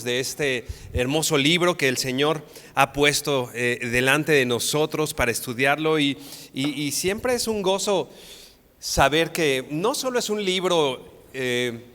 De este hermoso libro que el Señor ha puesto delante de nosotros para estudiarlo y siempre es un gozo saber que no solo es un libro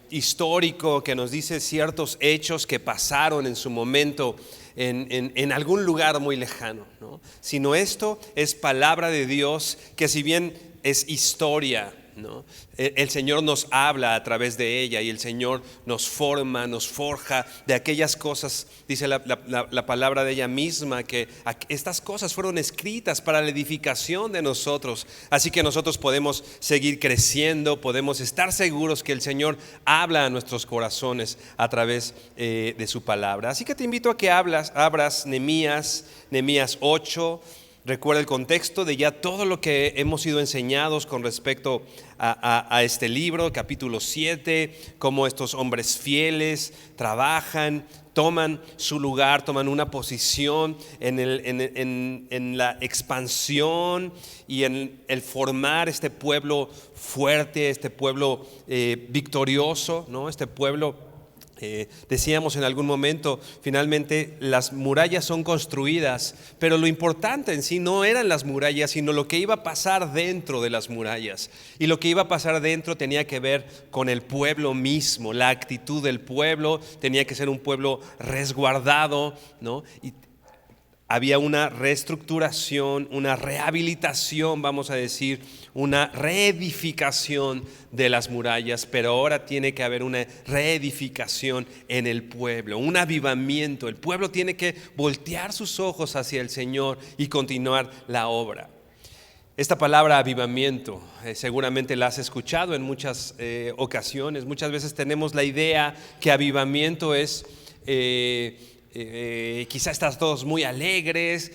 histórico que nos dice ciertos hechos que pasaron en su momento en algún lugar muy lejano, ¿no? Sino esto es palabra de Dios que, si bien es historia, ¿no?, el Señor nos habla a través de ella y el Señor nos forma, nos forja de aquellas cosas. Dice la palabra de ella misma que estas cosas fueron escritas para la edificación de nosotros, así que nosotros podemos seguir creciendo, podemos estar seguros que el Señor habla a nuestros corazones a través de su palabra. Así que te invito a que abras Nehemías 8. Recuerda el contexto de ya todo lo que hemos sido enseñados con respecto a este libro, capítulo 7, cómo estos hombres fieles trabajan, toman su lugar, toman una posición en la expansión y en el formar este pueblo fuerte, este pueblo victorioso, ¿no? Este pueblo. Decíamos en algún momento, finalmente las murallas son construidas, pero lo importante en sí no eran las murallas, sino lo que iba a pasar dentro de las murallas. Y lo que iba a pasar dentro tenía que ver con el pueblo mismo, la actitud del pueblo. Tenía que ser un pueblo resguardado, ¿no? Y había una reestructuración, una rehabilitación, vamos a decir, una reedificación de las murallas, pero ahora tiene que haber una reedificación en el pueblo, un avivamiento. El pueblo tiene que voltear sus ojos hacia el Señor y continuar la obra. Esta palabra avivamiento seguramente la has escuchado en muchas ocasiones. Muchas veces tenemos la idea que avivamiento es quizá estar todos muy alegres,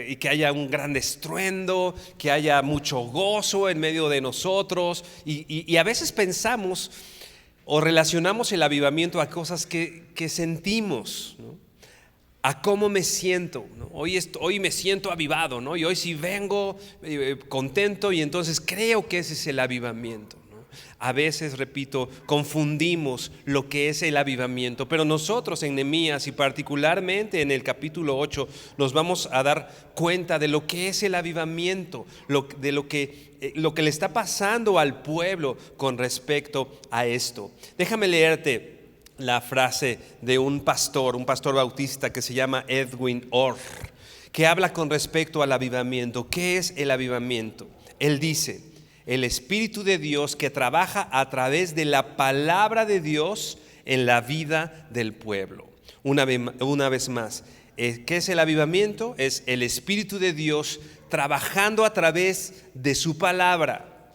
y que haya un gran estruendo, que haya mucho gozo en medio de nosotros, y a veces pensamos o relacionamos el avivamiento a cosas que sentimos, ¿no? A cómo me siento, ¿no? Hoy me siento avivado, ¿no? Y hoy sí vengo contento, y entonces creo que ese es el avivamiento. A veces, repito, confundimos lo que es el avivamiento, pero nosotros en Nehemías y particularmente en el capítulo 8 nos vamos a dar cuenta de lo que es el avivamiento, de lo que le está pasando al pueblo con respecto a esto. Déjame leerte la frase de un pastor bautista que se llama Edwin Orr, que habla con respecto al avivamiento. ¿Qué es el avivamiento? Él dice: el Espíritu de Dios que trabaja a través de la palabra de Dios en la vida del pueblo. Una vez más, ¿qué es el avivamiento? Es el Espíritu de Dios trabajando a través de su palabra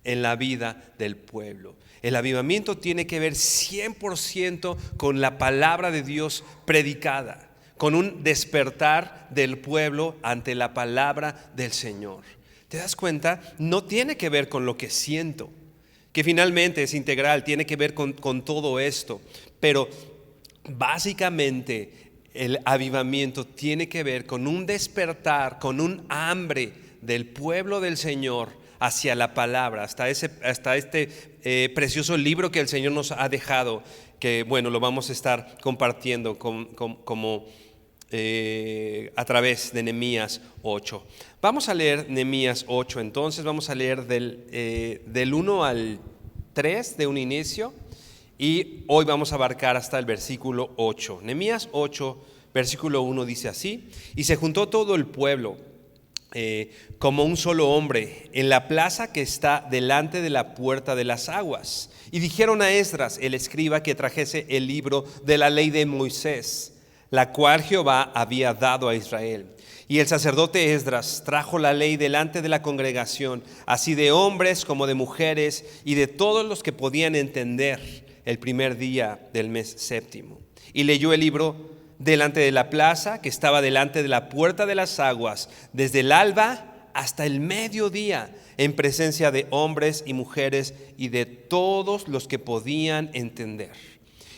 en la vida del pueblo. El avivamiento tiene que ver 100% con la palabra de Dios predicada, con un despertar del pueblo ante la palabra del Señor. ¿Te das cuenta? No tiene que ver con lo que siento, que finalmente es integral, tiene que ver con todo esto. Pero básicamente el avivamiento tiene que ver con un despertar, con un hambre del pueblo del Señor hacia la palabra, hasta este precioso libro que el Señor nos ha dejado, que bueno, lo vamos a estar compartiendo como a través de Nehemías 8. Vamos a leer Nehemías 8, entonces vamos a leer del 1 al 3 de un inicio, y hoy vamos a abarcar hasta el versículo 8. Nehemías 8, versículo 1 dice así: y se juntó todo el pueblo como un solo hombre en la plaza que está delante de la puerta de las aguas, y dijeron a Esdras el escriba que trajese el libro de la ley de Moisés. la cual Jehová había dado a Israel. Y el sacerdote Esdras trajo la ley delante de la congregación, así de hombres como de mujeres, y de todos los que podían entender, el primer día del mes séptimo. Y leyó el libro delante de la plaza, que estaba delante de la puerta de las aguas, desde el alba hasta el mediodía, en presencia de hombres y mujeres y de todos los que podían entender.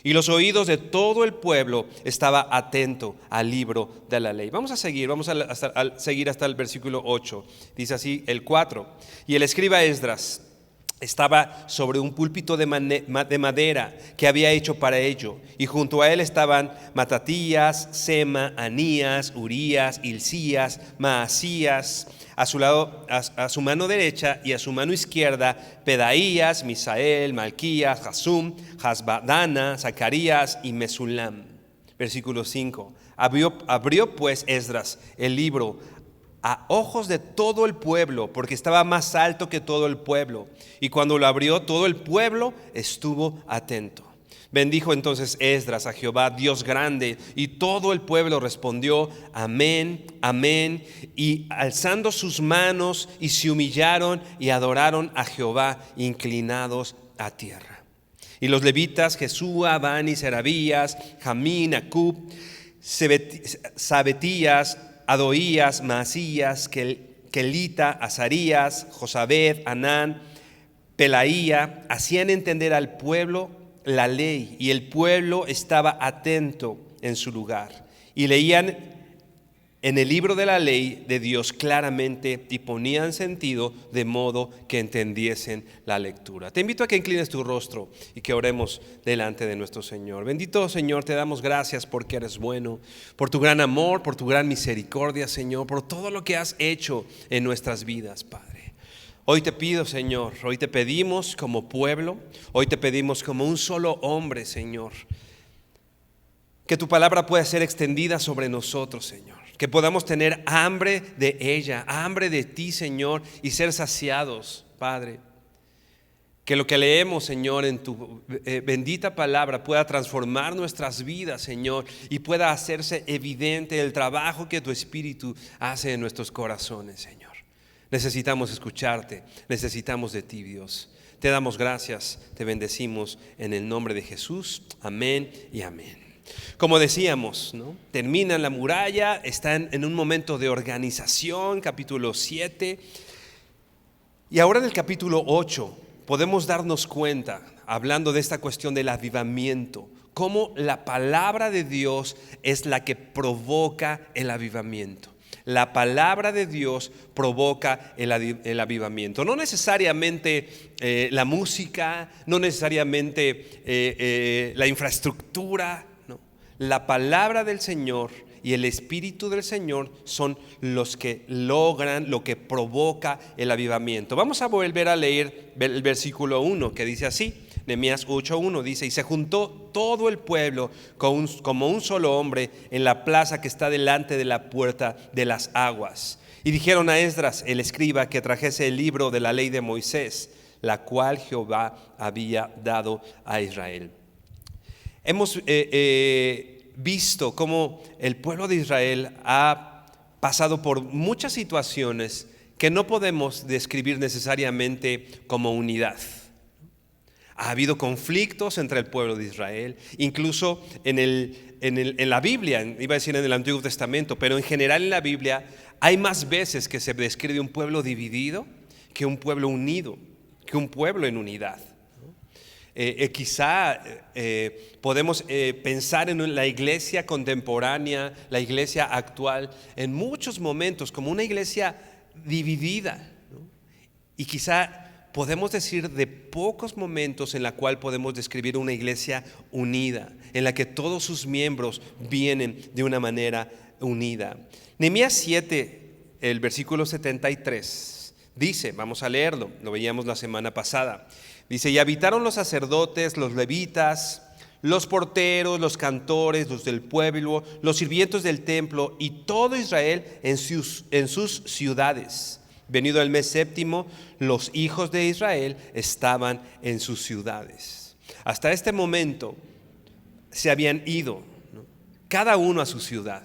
Y los oídos de todo el pueblo estaba atento al libro de la ley. Vamos a seguir hasta el versículo 8. Dice así el 4. Y el escriba Esdras estaba sobre un púlpito de madera que había hecho para ello, y junto a él estaban Matatías, Sema, Anías, Urías, Hilcías, Maasías, a su lado, a su mano derecha, y a su mano izquierda Pedaías, Misael, Malquías, Jasum, Hasbadana, Zacarías y Mesulam. Versículo 5. Abrió pues Esdras el libro a ojos de todo el pueblo, porque estaba más alto que todo el pueblo. Y cuando lo abrió, todo el pueblo estuvo atento. Bendijo entonces Esdras a Jehová, Dios grande, y todo el pueblo respondió: amén, amén. Y alzando sus manos, y se humillaron y adoraron a Jehová, inclinados a tierra. Y los levitas, Jesúa, Bani, Serabías, Jamín, Acub, Sabetías, Adoías, Maasías, Kelita, Azarías, Josabed, Anán, Pelaía, hacían entender al pueblo la ley, y el pueblo estaba atento en su lugar. Y leían en el libro de la ley de Dios claramente y ponían sentido de modo que entendiesen la lectura. Te invito a que inclines tu rostro y que oremos delante de nuestro Señor. Bendito Señor, te damos gracias porque eres bueno, por tu gran amor, por tu gran misericordia, Señor, por todo lo que has hecho en nuestras vidas, Padre. Hoy te pido, Señor, hoy te pedimos como pueblo, hoy te pedimos como un solo hombre, Señor, que tu palabra pueda ser extendida sobre nosotros, Señor. Que podamos tener hambre de ella, hambre de ti, Señor, y ser saciados, Padre. Que lo que leemos, Señor, en tu bendita palabra pueda transformar nuestras vidas, Señor, y pueda hacerse evidente el trabajo que tu Espíritu hace en nuestros corazones, Señor. Necesitamos escucharte, necesitamos de ti, Dios. Te damos gracias, te bendecimos en el nombre de Jesús. Amén y amén. Como decíamos, ¿no? Terminan la muralla, están en un momento de organización, capítulo 7. Y ahora en el capítulo 8 podemos darnos cuenta, hablando de esta cuestión del avivamiento, cómo la palabra de Dios es la que provoca el avivamiento. La palabra de Dios provoca el avivamiento. No necesariamente la música, no necesariamente la infraestructura. La palabra del Señor y el Espíritu del Señor son los que logran, lo que provoca el avivamiento. Vamos a volver a leer el versículo 1 que dice así, Nehemías 8:1 dice: y se juntó todo el pueblo como un solo hombre en la plaza que está delante de la puerta de las aguas. Y dijeron a Esdras el escriba que trajese el libro de la ley de Moisés, la cual Jehová había dado a Israel. Hemos visto cómo el pueblo de Israel ha pasado por muchas situaciones que no podemos describir necesariamente como unidad. Ha habido conflictos entre el pueblo de Israel, incluso en la Biblia, iba a decir en el Antiguo Testamento, pero en general en la Biblia hay más veces que se describe un pueblo dividido que un pueblo unido, que un pueblo en unidad. Quizá podemos pensar en la iglesia contemporánea, la iglesia actual, en muchos momentos como una iglesia dividida, ¿no? Y quizá podemos decir de pocos momentos en la cual podemos describir una iglesia unida, en la que todos sus miembros vienen de una manera unida. Nehemías 7, el versículo 73, dice, vamos a leerlo, lo veíamos la semana pasada. Dice: y habitaron los sacerdotes, los levitas, los porteros, los cantores, los del pueblo, los sirvientes del templo y todo Israel en sus ciudades. Venido el mes séptimo, los hijos de Israel estaban en sus ciudades. Hasta este momento se habían ido, ¿no? cada uno a su ciudad.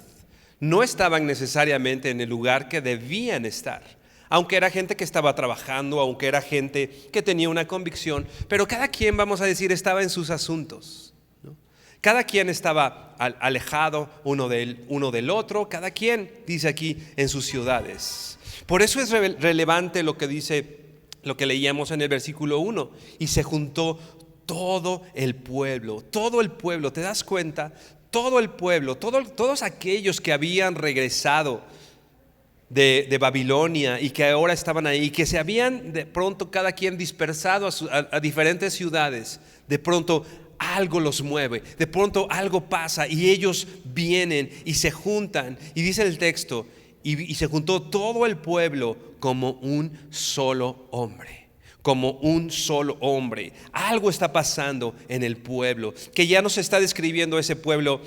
No estaban necesariamente en el lugar que debían estar, aunque era gente que estaba trabajando, aunque era gente que tenía una convicción, pero cada quien, vamos a decir, estaba en sus asuntos, ¿no? Cada quien estaba alejado uno del otro, cada quien, dice aquí, en sus ciudades. Por eso es relevante lo que dice, lo que leíamos en el versículo 1, y se juntó todo el pueblo, ¿te das cuenta? Todo el pueblo, todos aquellos que habían regresado de Babilonia y que ahora estaban ahí, que se habían de pronto cada quien dispersado a diferentes ciudades, de pronto algo los mueve, de pronto algo pasa y ellos vienen y se juntan, y dice el texto, y se juntó todo el pueblo como un solo hombre. Como un solo hombre. Algo está pasando en el pueblo, que ya nos está describiendo ese pueblo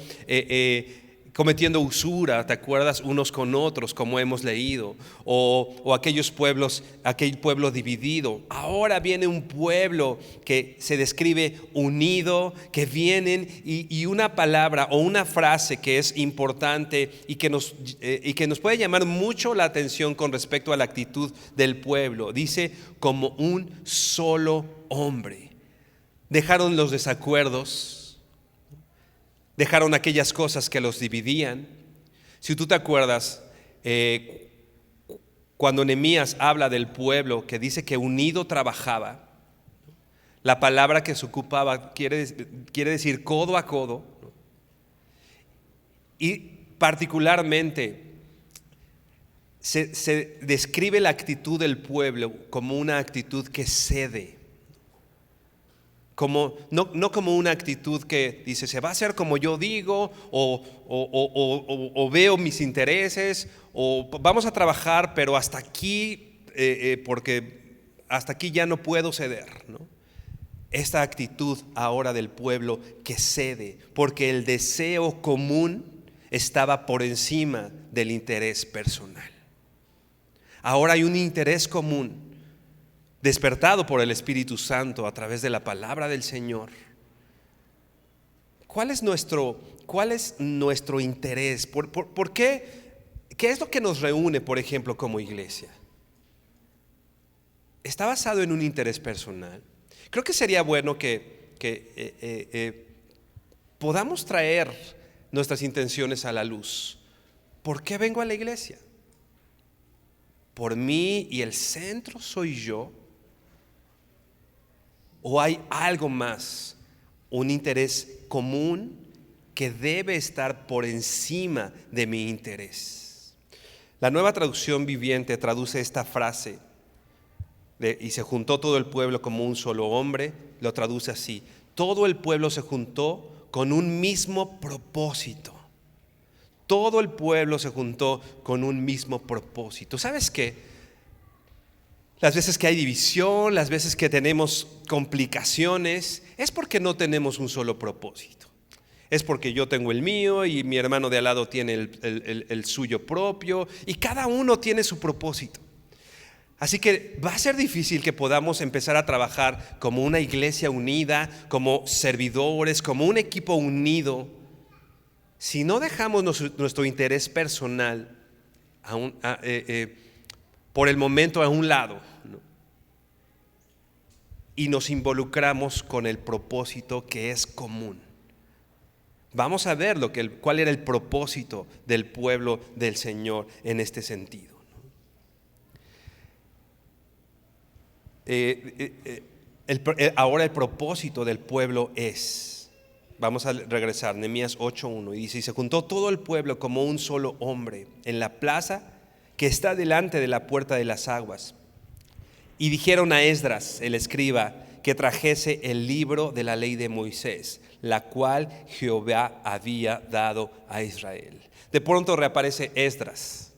cometiendo usura, ¿te acuerdas? Unos con otros, como hemos leído, o aquellos pueblos, aquel pueblo dividido. Ahora viene un pueblo que se describe unido, que vienen y una palabra o una frase que es importante y que nos puede llamar mucho la atención con respecto a la actitud del pueblo. Dice, como un solo hombre. Dejaron los desacuerdos, dejaron aquellas cosas que los dividían. Si tú te acuerdas, cuando Nehemías habla del pueblo que dice que unido trabajaba, la palabra que se ocupaba quiere decir codo a codo, ¿no? Y particularmente se describe la actitud del pueblo como una actitud que cede. No como una actitud que dice, se va a hacer como yo digo, o veo mis intereses, o vamos a trabajar, pero hasta aquí, porque hasta aquí ya no puedo ceder, ¿no? Esta actitud ahora del pueblo que cede, porque el deseo común estaba por encima del interés personal. Ahora hay un interés común despertado por el Espíritu Santo a través de la palabra del Señor. ¿Cuál es nuestro interés? ¿Por qué? ¿Qué es lo que nos reúne, por ejemplo, como iglesia? ¿Está basado en un interés personal? Creo que sería bueno que podamos traer nuestras intenciones a la luz. ¿Por qué vengo a la iglesia? ¿Por mí y el centro soy yo? ¿O hay algo más, un interés común que debe estar por encima de mi interés? La Nueva Traducción Viviente traduce esta frase y se juntó todo el pueblo como un solo hombre, lo traduce así: todo el pueblo se juntó con un mismo propósito. Todo el pueblo se juntó con un mismo propósito. ¿Sabes qué? Las veces que hay división, las veces que tenemos complicaciones, es porque no tenemos un solo propósito. Es porque yo tengo el mío y mi hermano de al lado tiene el suyo propio, y cada uno tiene su propósito. Así que va a ser difícil que podamos empezar a trabajar como una iglesia unida, como servidores, como un equipo unido, si no dejamos nuestro interés personal por el momento a un lado, ¿no? Y nos involucramos con el propósito que es común. Vamos a ver cuál era el propósito del pueblo del Señor en este sentido, ¿no? Ahora el propósito del pueblo es, vamos a regresar, Nehemías 8:1, y dice: y se juntó todo el pueblo como un solo hombre en la plaza que está delante de la puerta de las aguas. Y dijeron a Esdras, el escriba, que trajese el libro de la ley de Moisés, la cual Jehová había dado a Israel. De pronto reaparece Esdras.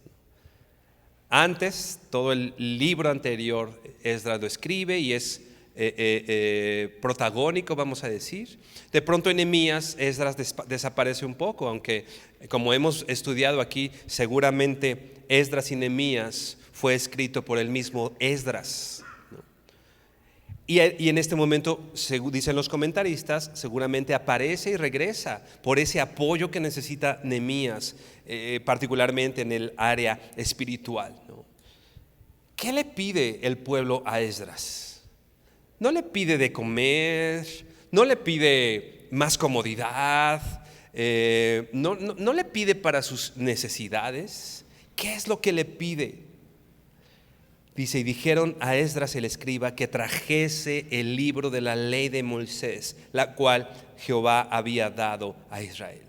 Antes, todo el libro anterior, Esdras lo escribe y es protagónico, vamos a decir. De pronto en Nehemías, Esdras desaparece un poco, aunque como hemos estudiado aquí, seguramente Esdras y Nehemías fue escrito por el mismo Esdras, ¿no? Y en este momento, dicen los comentaristas, seguramente aparece y regresa por ese apoyo que necesita Nehemías, particularmente en el área espiritual, ¿no? ¿Qué le pide el pueblo a Esdras? No le pide de comer, no le pide más comodidad, no le pide para sus necesidades. ¿Qué es lo que le pide? Dice, y dijeron a Esdras el escriba que trajese el libro de la ley de Moisés, la cual Jehová había dado a Israel.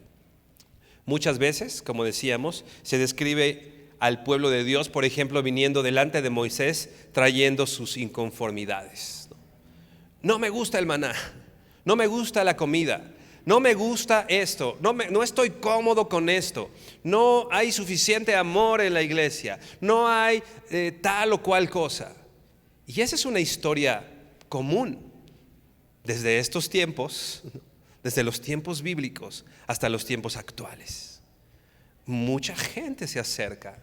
Muchas veces, como decíamos, se describe al pueblo de Dios, por ejemplo, viniendo delante de Moisés, trayendo sus inconformidades. No me gusta el maná, no me gusta la comida, no me gusta esto, no estoy cómodo con esto, no hay suficiente amor en la iglesia, no hay tal o cual cosa. Y esa es una historia común desde estos tiempos, desde los tiempos bíblicos hasta los tiempos actuales. Mucha gente se acerca.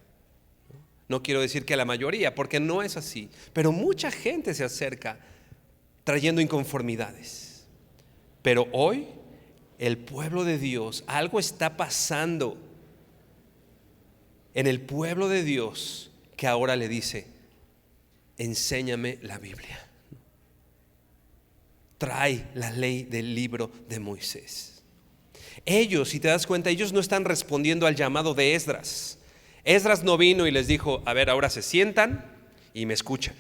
No quiero decir que la mayoría, porque no es así, pero mucha gente se acerca trayendo inconformidades. Pero hoy el pueblo de Dios, algo está pasando en el pueblo de Dios que ahora le dice, enséñame la Biblia. Trae la ley del libro de Moisés. Ellos, si te das cuenta, ellos no están respondiendo al llamado de Esdras. Esdras no vino y les dijo, a ver, ahora se sientan y me escuchan.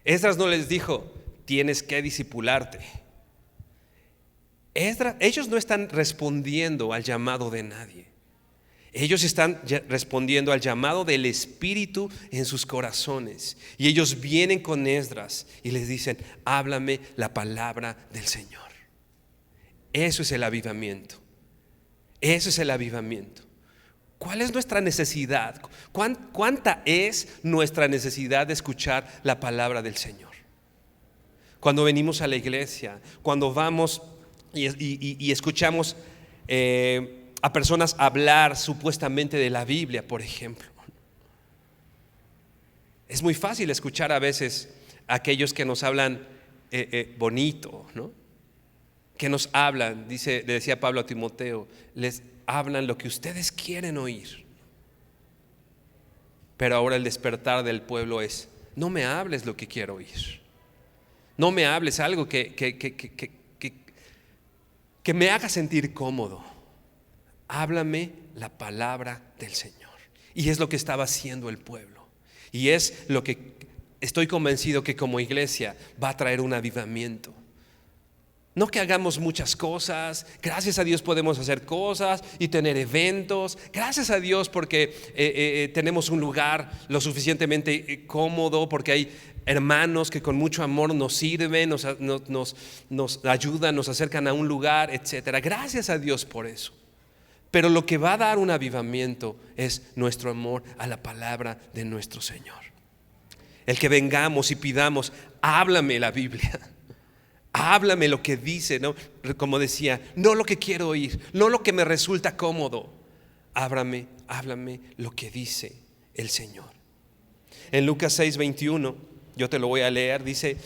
Esdras no les dijo, tienes que discipularte. Ellos no están respondiendo al llamado de nadie. Ellos están respondiendo al llamado del Espíritu en sus corazones. Y ellos vienen con Esdras y les dicen, háblame la palabra del Señor. Eso es el avivamiento. Eso es el avivamiento. ¿Cuál es nuestra necesidad? ¿Cuánta es nuestra necesidad de escuchar la palabra del Señor? Cuando venimos a la iglesia, cuando vamos y escuchamos a personas hablar supuestamente de la Biblia, por ejemplo. Es muy fácil escuchar a veces a aquellos que nos hablan bonito, ¿no? Que nos hablan, le decía Pablo a Timoteo, les hablan lo que ustedes quieren oír. Pero ahora el despertar del pueblo es, no me hables lo que quiero oír. No me hables algo que me haga sentir cómodo. Háblame la palabra del Señor. Y es lo que estaba haciendo el pueblo. Y es lo que estoy convencido que como iglesia va a traer un avivamiento. No que hagamos muchas cosas, gracias a Dios podemos hacer cosas y tener eventos, gracias a Dios porque tenemos un lugar lo suficientemente cómodo, porque hay hermanos que con mucho amor nos sirven, nos ayudan, nos acercan a un lugar, etcétera. Gracias a Dios por eso. Pero lo que va a dar un avivamiento es nuestro amor a la palabra de nuestro Señor. El que vengamos y pidamos, háblame la Biblia. Háblame lo que dice, ¿no? Como decía, no lo que quiero oír, no lo que me resulta cómodo. Háblame lo que dice el Señor. En Lucas 6:21, yo te lo voy a leer, dice,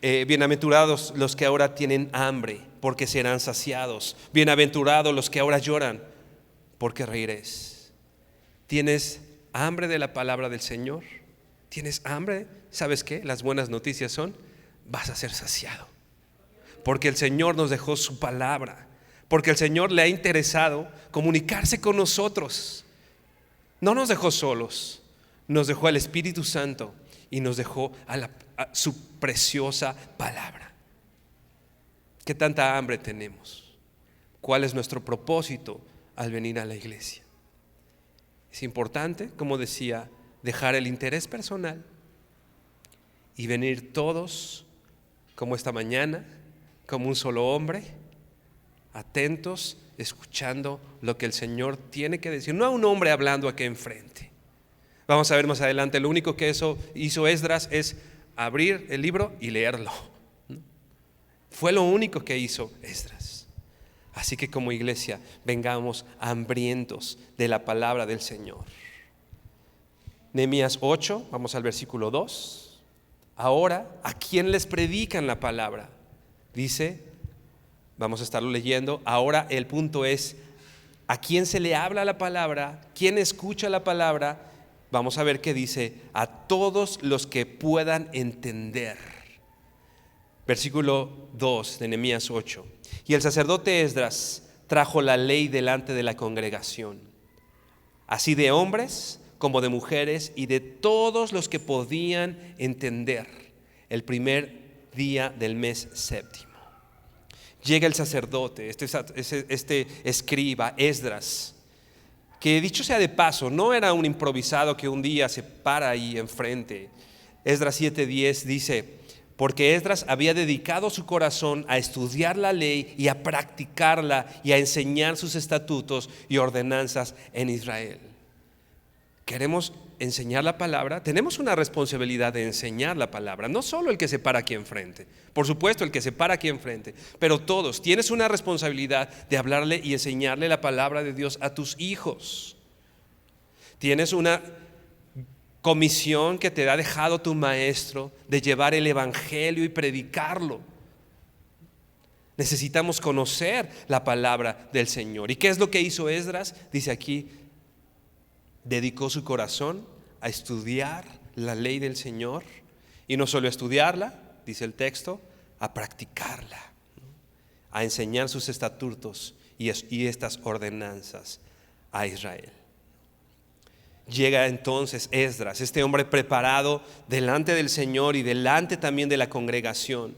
bienaventurados los que ahora tienen hambre, porque serán saciados. Bienaventurados los que ahora lloran, porque reiréis. ¿Tienes hambre de la palabra del Señor? ¿Tienes hambre? ¿Sabes qué? Las buenas noticias son, vas a ser saciado. Porque el Señor nos dejó su palabra, porque el Señor le ha interesado comunicarse con nosotros. No nos dejó solos, nos dejó al Espíritu Santo y nos dejó a su preciosa palabra. ¿Qué tanta hambre tenemos? ¿Cuál es nuestro propósito al venir a la iglesia? Es importante, como decía, dejar el interés personal y venir todos, como esta mañana, como un solo hombre, atentos, escuchando lo que el Señor tiene que decir. No a un hombre hablando aquí enfrente. Vamos a ver más adelante, lo único que hizo Esdras es abrir el libro y leerlo. Fue lo único que hizo Esdras. Así que como iglesia, vengamos hambrientos de la palabra del Señor. Nehemías 8, vamos al versículo 2. ahora, ¿a quién les predican la palabra? Dice, vamos a estarlo leyendo, ahora el punto es, ¿a quién se le habla la palabra? ¿Quién escucha la palabra? Vamos a ver qué dice, a todos los que puedan entender. Versículo 2 de Nehemías 8. Y el sacerdote Esdras trajo la ley delante de la congregación, así de hombres como de mujeres y de todos los que podían entender, el primer día del mes séptimo. Llega el sacerdote, este escriba, Esdras, que dicho sea de paso, no era un improvisado que un día se para ahí enfrente. Esdras 7:10 dice, porque Esdras había dedicado su corazón a estudiar la ley y a practicarla y a enseñar sus estatutos y ordenanzas en Israel. ¿Queremos enseñar la palabra? Tenemos una responsabilidad de enseñar la palabra, no solo el que se para aquí enfrente, por supuesto el que se para aquí enfrente, pero todos. Tienes una responsabilidad de hablarle y enseñarle la palabra de Dios a tus hijos. Tienes una comisión que te ha dejado tu maestro de llevar el evangelio y predicarlo. Necesitamos conocer la palabra del Señor. ¿Y qué es lo que hizo Esdras? Dice aquí, dedicó su corazón a estudiar la ley del Señor, y no solo a estudiarla, dice el texto, a practicarla, a enseñar sus estatutos y estas ordenanzas a Israel. Llega entonces Esdras, este hombre preparado delante del Señor y delante también de la congregación,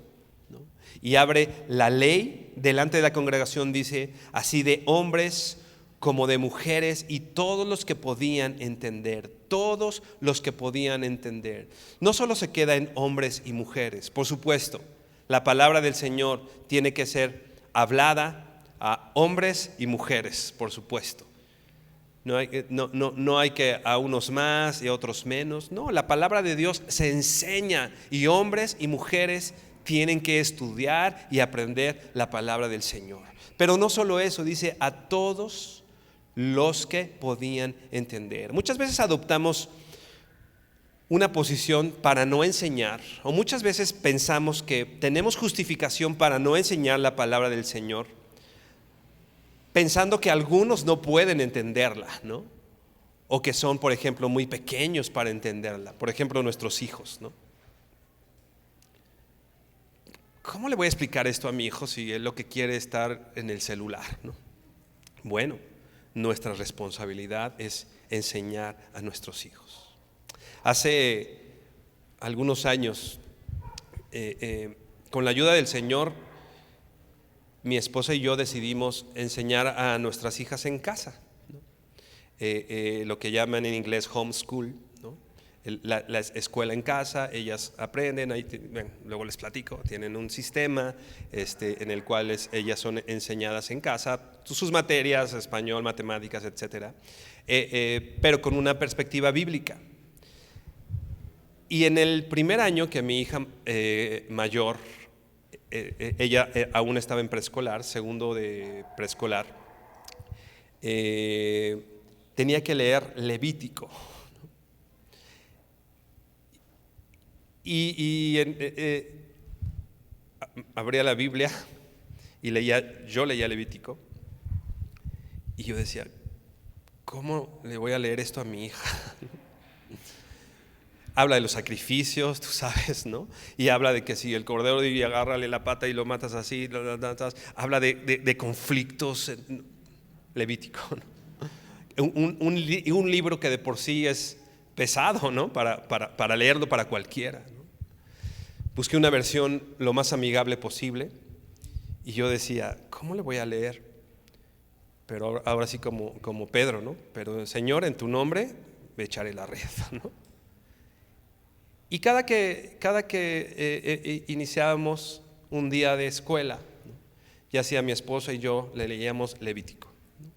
¿no? Y abre la ley delante de la congregación, dice, así de hombres como de mujeres y todos los que podían entender, todos los que podían entender. No solo se queda en hombres y mujeres, por supuesto, la palabra del Señor tiene que ser hablada a hombres y mujeres, por supuesto. No hay que a unos más y a otros menos. No, la palabra de Dios se enseña y hombres y mujeres tienen que estudiar y aprender la palabra del Señor. Pero no solo eso, dice a todos los que podían entender. Muchas veces adoptamos una posición para no enseñar, o muchas veces pensamos que tenemos justificación para no enseñar la palabra del Señor, pensando que algunos no pueden entenderla, ¿no? O que son, por ejemplo, muy pequeños para entenderla. Por ejemplo, nuestros hijos, ¿no? ¿Cómo le voy a explicar esto a mi hijo si él lo que quiere es estar en el celular, ¿no? Bueno, nuestra responsabilidad es enseñar a nuestros hijos. Hace algunos años, con la ayuda del Señor, mi esposa y yo decidimos enseñar a nuestras hijas en casa, ¿no? Lo que llaman en inglés homeschool, ¿no? La escuela en casa, ellas aprenden, luego les platico, tienen un sistema en el cual ellas son enseñadas en casa, sus materias, español, matemáticas, etcétera, pero con una perspectiva bíblica. Y en el primer año que mi hija mayor, ella aún estaba en preescolar, segundo de preescolar, tenía que leer Levítico. Abría la Biblia y yo leía Levítico, y yo decía, ¿cómo le voy a leer esto a mi hija? Habla de los sacrificios, tú sabes, ¿no? Y habla de que si el cordero y agárrale la pata y lo matas así, habla de conflictos, Levítico, ¿no? Un libro que de por sí es pesado, ¿no? Para leerlo para cualquiera, ¿no? Busqué una versión lo más amigable posible y yo decía, ¿cómo le voy a leer? Pero ahora sí como Pedro, ¿no? Pero Señor, en tu nombre me echaré la red, ¿no? Y cada que iniciábamos un día de escuela, ¿no? Ya sea mi esposa y yo le leíamos Levítico, ¿no?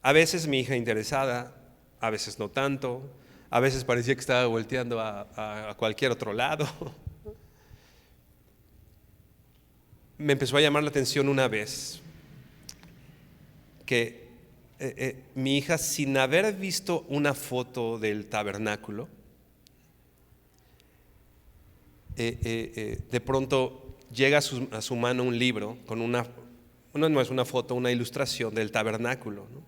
A veces mi hija interesada, a veces no tanto, a veces parecía que estaba volteando a cualquier otro lado. Me empezó a llamar la atención una vez que mi hija, sin haber visto una foto del tabernáculo, de pronto llega a su mano un libro con no es una foto, una ilustración del tabernáculo, ¿no?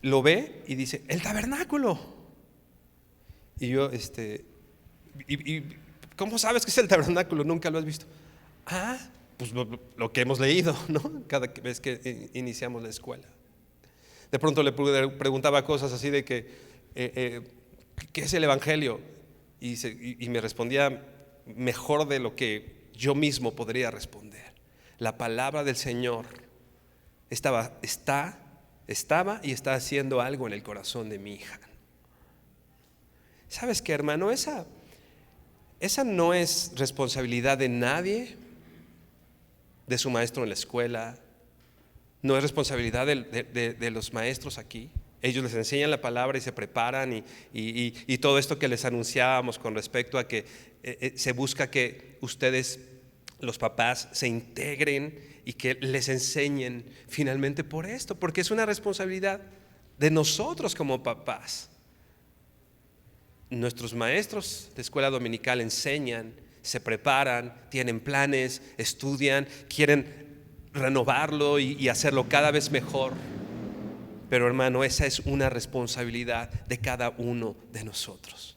Lo ve y dice, el tabernáculo. Y yo, ¿cómo sabes que es el tabernáculo? Nunca lo has visto. Ah, pues lo que hemos leído, ¿no? Cada vez que iniciamos la escuela. De pronto le preguntaba cosas así de que, ¿qué es el evangelio? Y me respondía mejor de lo que yo mismo podría responder. La palabra del Señor estaba y está haciendo algo en el corazón de mi hija. ¿Sabes qué, hermano? Esa no es responsabilidad de nadie, de su maestro en la escuela, no es responsabilidad de los maestros aquí. Ellos les enseñan la palabra y se preparan y todo esto que les anunciábamos con respecto a que se busca que ustedes, los papás, se integren y que les enseñen finalmente por esto, porque es una responsabilidad de nosotros como papás. Nuestros maestros de escuela dominical enseñan, se preparan, tienen planes, estudian, quieren renovarlo y hacerlo cada vez mejor. Pero hermano, esa es una responsabilidad de cada uno de nosotros.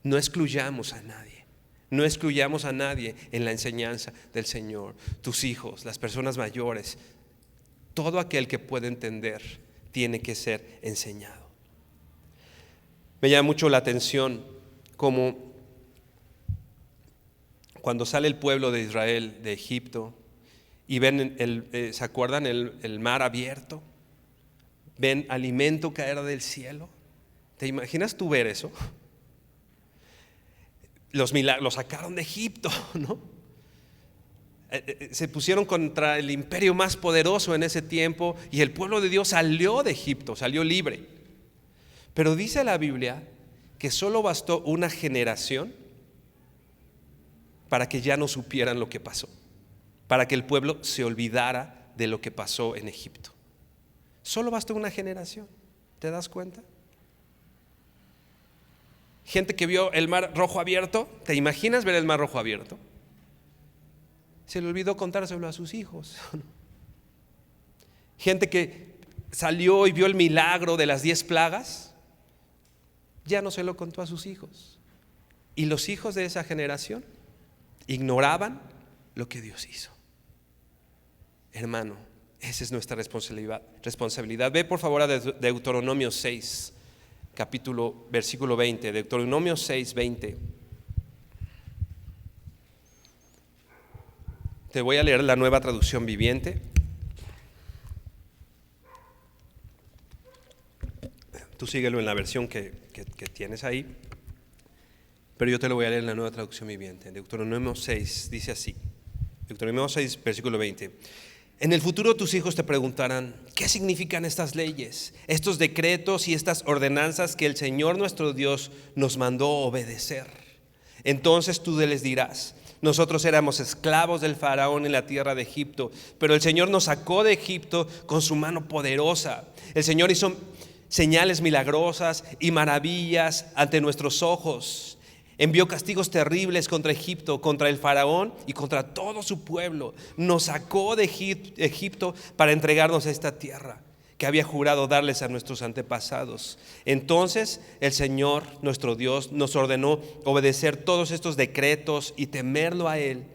No excluyamos a nadie. No excluyamos a nadie en la enseñanza del Señor. Tus hijos, las personas mayores, todo aquel que pueda entender tiene que ser enseñado. Me llama mucho la atención como cuando sale el pueblo de Israel de Egipto y ven ¿se acuerdan? El mar abierto, ven alimento caer del cielo. ¿Te imaginas tú ver eso? Los milagros, los sacaron de Egipto, ¿no? Se pusieron contra el imperio más poderoso en ese tiempo y el pueblo de Dios salió de Egipto, salió libre. Pero dice la Biblia que solo bastó una generación para que ya no supieran lo que pasó, para que el pueblo se olvidara de lo que pasó en Egipto. Solo bastó una generación, ¿te das cuenta? Gente que vio el mar rojo abierto, ¿te imaginas ver el mar rojo abierto? Se le olvidó contárselo a sus hijos. Gente que salió y vio el milagro de las 10 plagas, ya no se lo contó a sus hijos. Y los hijos de esa generación ignoraban lo que Dios hizo. Hermano, esa es nuestra responsabilidad. Ve por favor a Deuteronomio 6, versículo 20. Deuteronomio 6, 20. Te voy a leer la Nueva Traducción Viviente. Tú síguelo en la versión que tienes ahí, pero yo te lo voy a leer en la Nueva Traducción Viviente. Deuteronomio 6 dice así. Deuteronomio 6, versículo 20. En el futuro tus hijos te preguntarán, ¿qué significan estas leyes, estos decretos y estas ordenanzas que el Señor nuestro Dios nos mandó obedecer? Entonces tú les dirás, nosotros éramos esclavos del faraón en la tierra de Egipto, pero el Señor nos sacó de Egipto con su mano poderosa. El Señor hizo señales milagrosas y maravillas ante nuestros ojos. Envió castigos terribles contra Egipto, contra el faraón y contra todo su pueblo. Nos sacó de Egipto para entregarnos a esta tierra que había jurado darles a nuestros antepasados. Entonces el Señor nuestro Dios nos ordenó obedecer todos estos decretos y temerlo a Él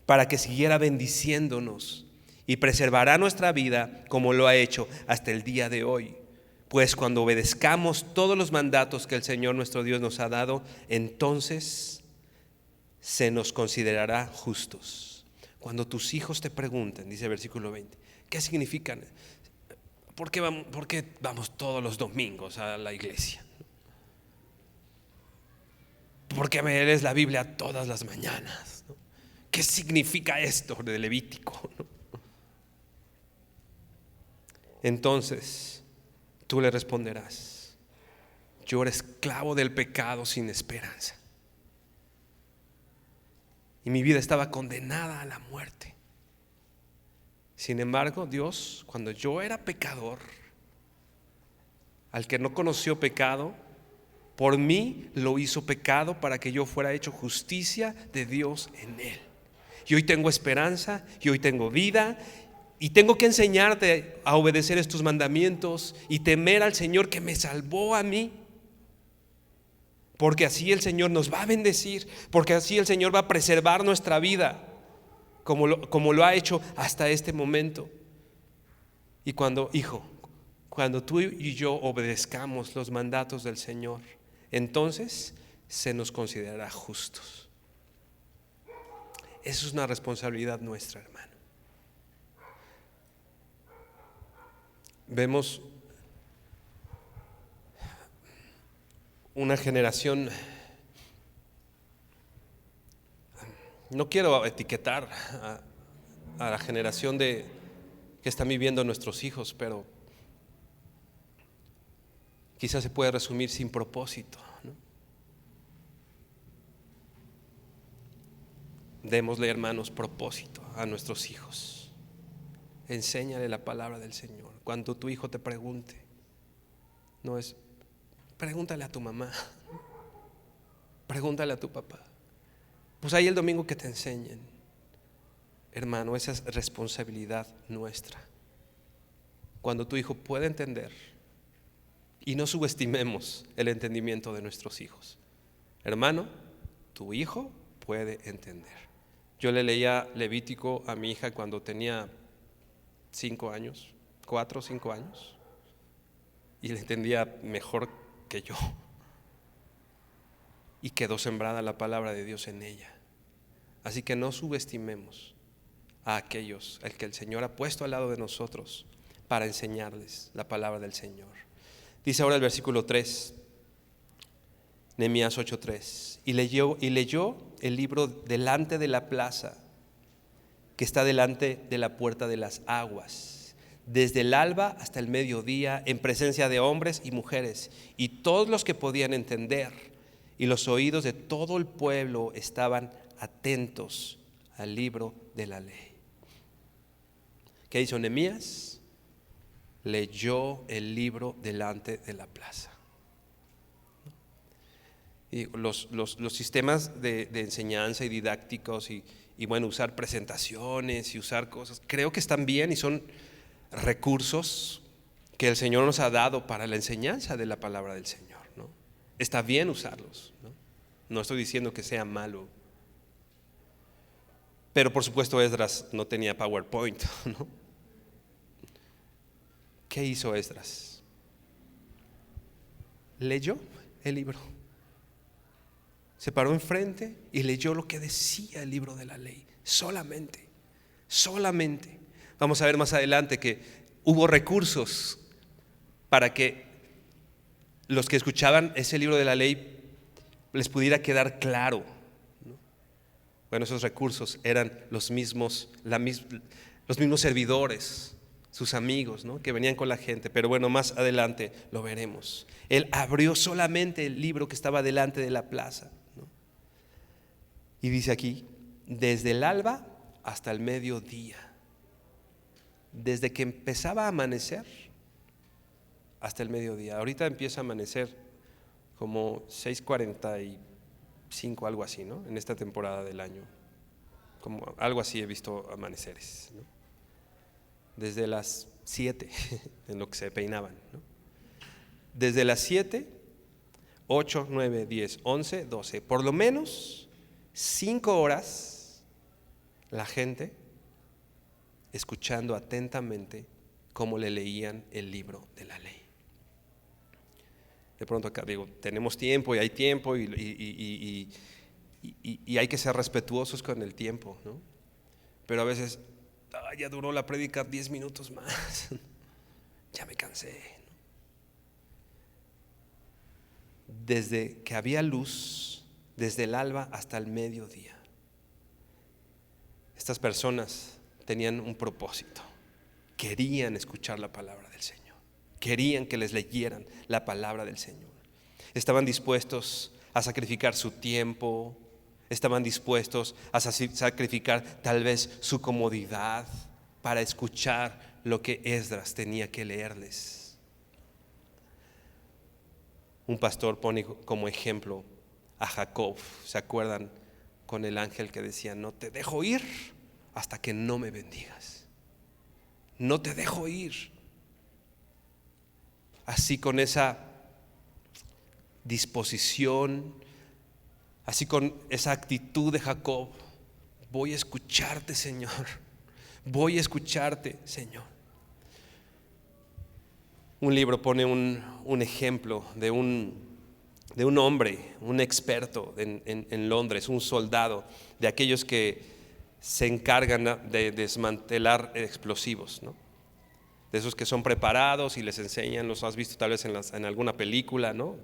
para que siguiera bendiciéndonos y preservará nuestra vida como lo ha hecho hasta el día de hoy. Pues cuando obedezcamos todos los mandatos que el Señor nuestro Dios nos ha dado, entonces se nos considerará justos. Cuando tus hijos te pregunten, dice el versículo 20, ¿qué significan? ¿Por qué vamos todos los domingos a la iglesia? ¿Por qué me lees la Biblia todas las mañanas? ¿Qué significa esto de Levítico? Entonces tú le responderás, yo era esclavo del pecado sin esperanza y mi vida estaba condenada a la muerte. Sin embargo, Dios, cuando yo era pecador, al que no conoció pecado, Por mí lo hizo pecado para que yo fuera hecho justicia de Dios en él. Y hoy tengo esperanza, y hoy tengo vida, y tengo que enseñarte a obedecer estos mandamientos y temer al Señor que me salvó a mí. Porque así el Señor nos va a bendecir, porque así el Señor va a preservar nuestra vida, como lo ha hecho hasta este momento. Y cuando tú y yo obedezcamos los mandatos del Señor, entonces se nos considerará justos. Eso es una responsabilidad nuestra, hermano. Vemos una generación, no quiero etiquetar a la generación que están viviendo nuestros hijos, pero quizás se puede resumir sin propósito, ¿no? Démosle, hermanos, propósito a nuestros hijos. Enséñale la palabra del Señor. Cuando tu hijo te pregunte, no es pregúntale a tu mamá, pregúntale a tu papá. Pues ahí el domingo que te enseñen. Hermano, esa es responsabilidad nuestra. Cuando tu hijo pueda entender, y no subestimemos el entendimiento de nuestros hijos. Hermano, tu hijo puede entender. Yo le leía Levítico a mi hija cuando tenía 5 años, 4 o 5 años, y le entendía mejor que yo. Y quedó sembrada la palabra de Dios en ella. Así que no subestimemos a aquellos al que el Señor ha puesto al lado de nosotros para enseñarles la palabra del Señor. Dice ahora el versículo 3, Nehemías 8:3, y leyó el libro delante de la plaza que está delante de la puerta de las aguas, desde el alba hasta el mediodía, en presencia de hombres y mujeres y todos los que podían entender, y los oídos de todo el pueblo estaban atentos al libro de la ley. ¿Qué hizo Nehemías? Leyó el libro delante de la plaza. Y los sistemas de enseñanza y didácticos y bueno, usar presentaciones y usar cosas, creo que están bien y son recursos que el Señor nos ha dado para la enseñanza de la palabra del Señor, ¿no? Está bien usarlos, ¿no? No estoy diciendo que sea malo, pero por supuesto Esdras no tenía PowerPoint, ¿no? ¿Qué hizo Esdras? Leyó el libro, se paró enfrente y leyó lo que decía el libro de la ley. Solamente. Vamos a ver más adelante que hubo recursos para que los que escuchaban ese libro de la ley les pudiera quedar claro, ¿no? Bueno, esos recursos eran los mismos servidores, sus amigos, ¿no?, que venían con la gente. Pero bueno, más adelante lo veremos. Él abrió solamente el libro que estaba delante de la plaza, ¿no? Y dice aquí, desde el alba hasta el mediodía, desde que empezaba a amanecer hasta el mediodía. Ahorita empieza a amanecer como 6:45, algo así, ¿no?, en esta temporada del año. Como algo así he visto amaneceres, ¿no? Desde las 7, en lo que se peinaban, ¿no? Desde las 7, 8, 9, 10, 11, 12, por lo menos 5 horas la gente escuchando atentamente cómo le leían el libro de la ley. De pronto acá digo, tenemos tiempo y hay tiempo y hay que ser respetuosos con el tiempo, ¿no? Pero a veces ya duró la prédica 10 minutos más, ya me cansé, ¿no? Desde que había luz, desde el alba hasta el mediodía, estas personas tenían un propósito. Querían escuchar la palabra del Señor, querían que les leyeran la palabra del Señor. Estaban dispuestos a sacrificar su tiempo, estaban dispuestos a sacrificar tal vez su comodidad para escuchar lo que Esdras tenía que leerles. Un pastor pone como ejemplo a Jacob, ¿se acuerdan? Con el ángel que decía: no te dejo ir hasta que no me bendigas. No te dejo ir. Así, con esa disposición, así con esa actitud de Jacob: voy a escucharte, Señor. Voy a escucharte, Señor. Un libro pone un ejemplo de un hombre, un experto en Londres, un soldado, de aquellos que se encargan de desmantelar explosivos, ¿no? De esos que son preparados y les enseñan, los has visto tal vez en alguna película, ¿no?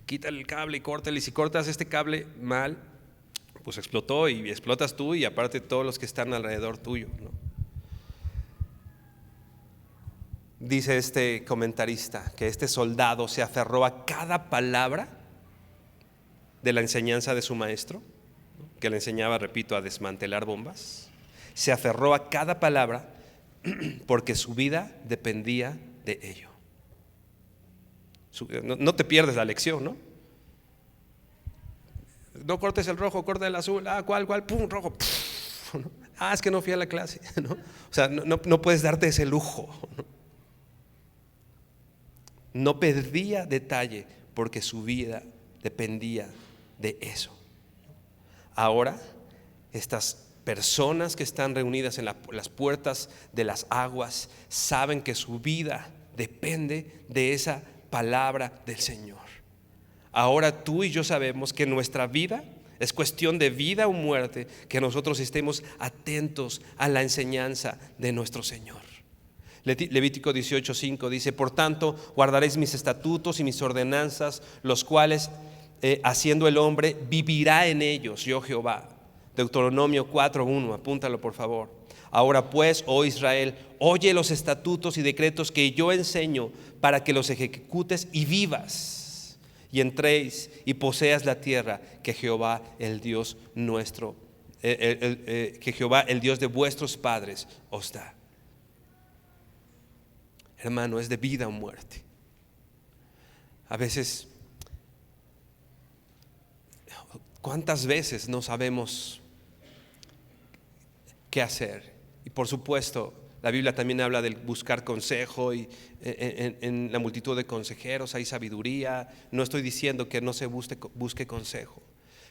Quítale el cable y córtale, y si cortas este cable mal, pues explotó y explotas tú y aparte todos los que están alrededor tuyo, ¿no? Dice este comentarista que este soldado se aferró a cada palabra de la enseñanza de su maestro, ¿no? Que le enseñaba, repito, a desmantelar bombas. Se aferró a cada palabra porque su vida dependía de ello. No te pierdes la lección, ¿no? No cortes el rojo, corta el azul. ¿Cuál? Pum, rojo. ¿No? Es que no fui a la clase, ¿no? O sea, no puedes darte ese lujo, ¿no? No perdía detalle porque su vida dependía de eso. Ahora, estas personas que están reunidas en las puertas de las aguas saben que su vida depende de esa palabra del Señor. Ahora tú y yo sabemos que nuestra vida es cuestión de vida o muerte, que nosotros estemos atentos a la enseñanza de nuestro Señor. Levítico 18:5 dice: por tanto, guardaréis mis estatutos y mis ordenanzas, los cuales haciendo el hombre vivirá en ellos, yo Jehová. Deuteronomio 4:1, apúntalo por favor. Ahora pues, oh Israel, oye los estatutos y decretos que yo enseño, para que los ejecutes y vivas, y entréis y poseas la tierra que Jehová el Dios nuestro, que Jehová el Dios de vuestros padres os da. Hermano, es de vida o muerte. A veces, ¿cuántas veces no sabemos qué hacer? Y por supuesto, la Biblia también habla del buscar consejo, y en la multitud de consejeros hay sabiduría. No estoy diciendo que no se busque consejo,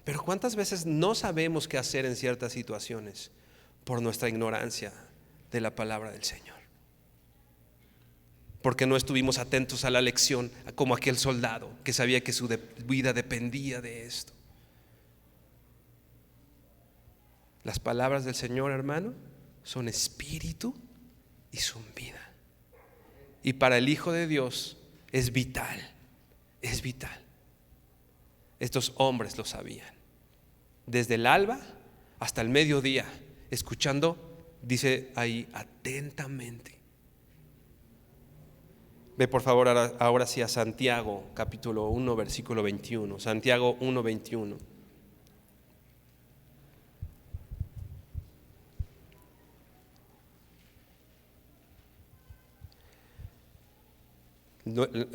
pero ¿cuántas veces no sabemos qué hacer en ciertas situaciones por nuestra ignorancia de la palabra del Señor? Porque no estuvimos atentos a la lección, como aquel soldado que sabía que su vida dependía de esto. Las palabras del Señor, hermano, son espíritu y son vida. Y para el Hijo de Dios es vital, es vital. Estos hombres lo sabían. Desde el alba hasta el mediodía, escuchando, dice ahí, atentamente. Ve por favor ahora sí a Santiago capítulo 1 versículo 21. Santiago 1:21.